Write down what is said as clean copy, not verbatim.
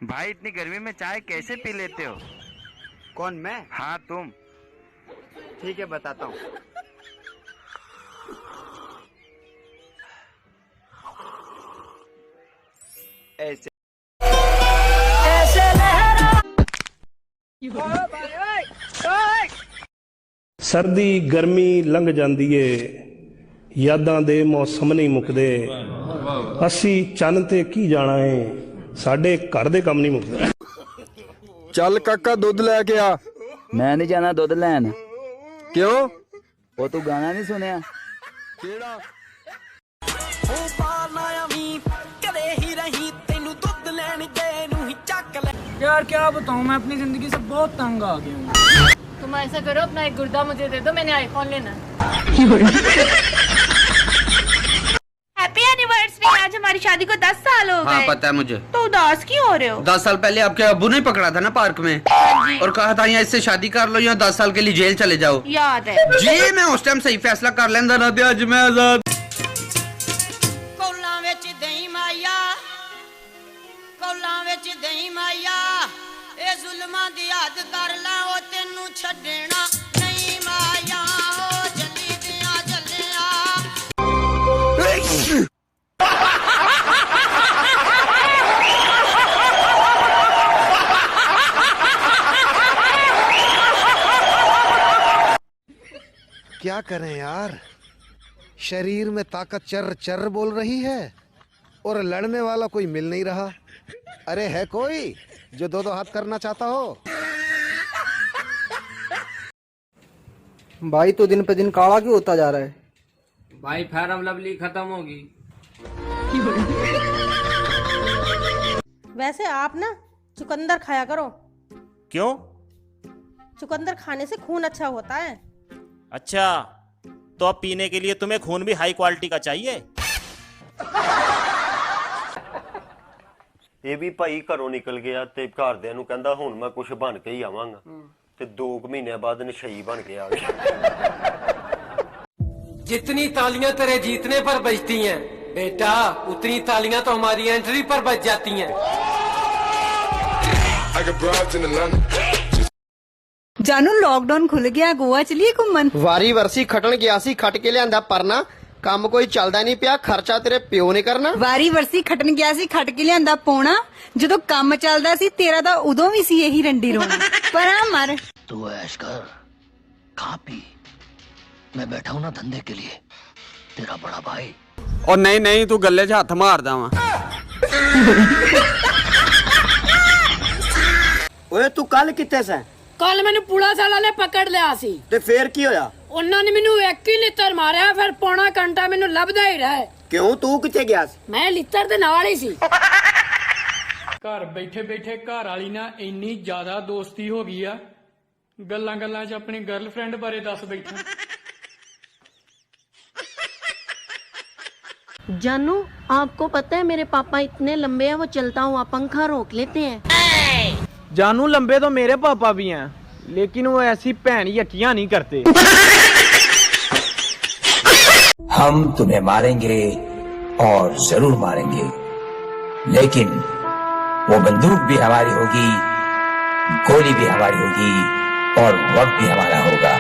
भाई इतनी गर्मी में चाय कैसे पी लेते हो? कौन, मैं? हाँ तुम। ठीक है, बताता हूँ। ऐसे सर्दी गर्मी लंघ जाती है, यादां दे मौसम नहीं मुकदे। असी चन्न ते की जाना है, साडे घर दे काम नहीं मुकदे। ਚੱਲ ਕਾਕਾ ਦੁੱਧ ਲੈ ਕੇ ਆ। मैं नहीं जाना दुध लैन। ਕਿਉਂ? वो तू गाना नहीं सुनिया? ਕਿਹੜਾ? यार क्या बताऊं, मैं अपनी जिंदगी से बहुत तंग आ गया हूँ। तुम ऐसा करो, अपना एक गुर्दा मुझे दे दो, मैंने आईफोन लेना है। हैप्पी एनिवर्सरी, आज हमारी शादी को 10 साल हो गए। हाँ पता है मुझे। तो उदास क्यों हो रहे हो? 10 साल पहले आपके अब्बू ने पकड़ा था ना पार्क में और कहा था यहाँ इससे शादी कर लो या 10 साल के लिए जेल चले जाओ। याद है जी, मैं उस टाइम सही फैसला कर लेंदा ना, आज मैं आजाद। क्या करें यार, शरीर में ताकत चर चर बोल रही है और लड़ने वाला कोई मिल नहीं रहा। अरे है कोई जो दो दो हाथ करना चाहता हो? भाई तो दिन पे दिन काला क्यों होता जा रहा है? भाई फेयर लवली खत्म होगी। वैसे आप ना चुकंदर खाया करो। क्यों? चुकंदर खाने से खून अच्छा होता है। अच्छा, तो अब पीने के लिए तुम्हें खून भी हाई क्वालिटी का चाहिए? ਇਹ ਵੀ ਭਾਈ ਘਰੋਂ ਨਿਕਲ ਗਿਆ ਤੇ ਘਰਦਿਆਂ ਨੂੰ ਕਹਿੰਦਾ ਹੁਣ ਮੈਂ ਕੁਝ ਬਣ ਕੇ ਹੀ ਆਵਾਂਗਾ ਤੇ 2 ਮਹੀਨਿਆਂ ਬਾਅਦ ਨਸ਼ਈ ਬਣ ਕੇ ਆ ਗਿਆ। जितनी तालियां तेरे जीतने पर बजती हैं बेटा, उतनी तालियां तो हमारी एंट्री पर बज जाती हैं। जानू लॉकडाउन खुल गया, गोवा चलिए घूमन। वारी वरसी खटन गया सी, खट के लियांदा परना, काम कोई चलदा नहीं पिया, खर्चा तेरे प्यो ने करना। वारी वरसी खटन गया सी, खट के लियांदा पौना, जदों काम चलदा सी तेरा दा उदों भी सी यही रंडी रोना। पर मर तू ऐश कर, खा पी, मैं बैठा हूँ ना धंधे के लिए, तेरा बड़ा भाई। ਉਹ ਨਹੀਂ ਨਹੀਂ, ਤੂੰ ਗੱਲੇ 'ਚ ਹੱਥ ਮਾਰਦਾ ਵਾ। ਓਏ ਤੂੰ ਕੱਲ ਕਿੱਥੇ ਸੈਂ? कल मैंने पुलिस वाला ने पकड़ लिया सी ਤੇ ਫੇਰ ਕੀ ਹੋਇਆ? उन्होंने मैनू एक ही लित्र मारिया, फिर पौना घंटा मैनू लभदा ही रहा। ਕਿਉਂ, ਤੂੰ ਕਿੱਥੇ ਗਿਆ ਸੀ? मैं लित्र दे नाल ही सी। घर बैठे बैठे घर वाली ना इन्नी ज्यादा दोस्ती हो गई आ, गल्लां गल्लां च अपनी गर्लफ्रेंड बारे दस बैठा। जानू, आपको पता है मेरे पापा इतने लंबे हैं, वो चलता हुआ पंखा रोक लेते हैं। जानू लंबे तो मेरे पापा भी हैं, लेकिन वो ऐसी भैन यकियां नहीं करते। हम तुम्हें मारेंगे और जरूर मारेंगे, लेकिन वो बंदूक भी हमारी होगी, गोली भी हमारी होगी और वक्त भी हमारा होगा।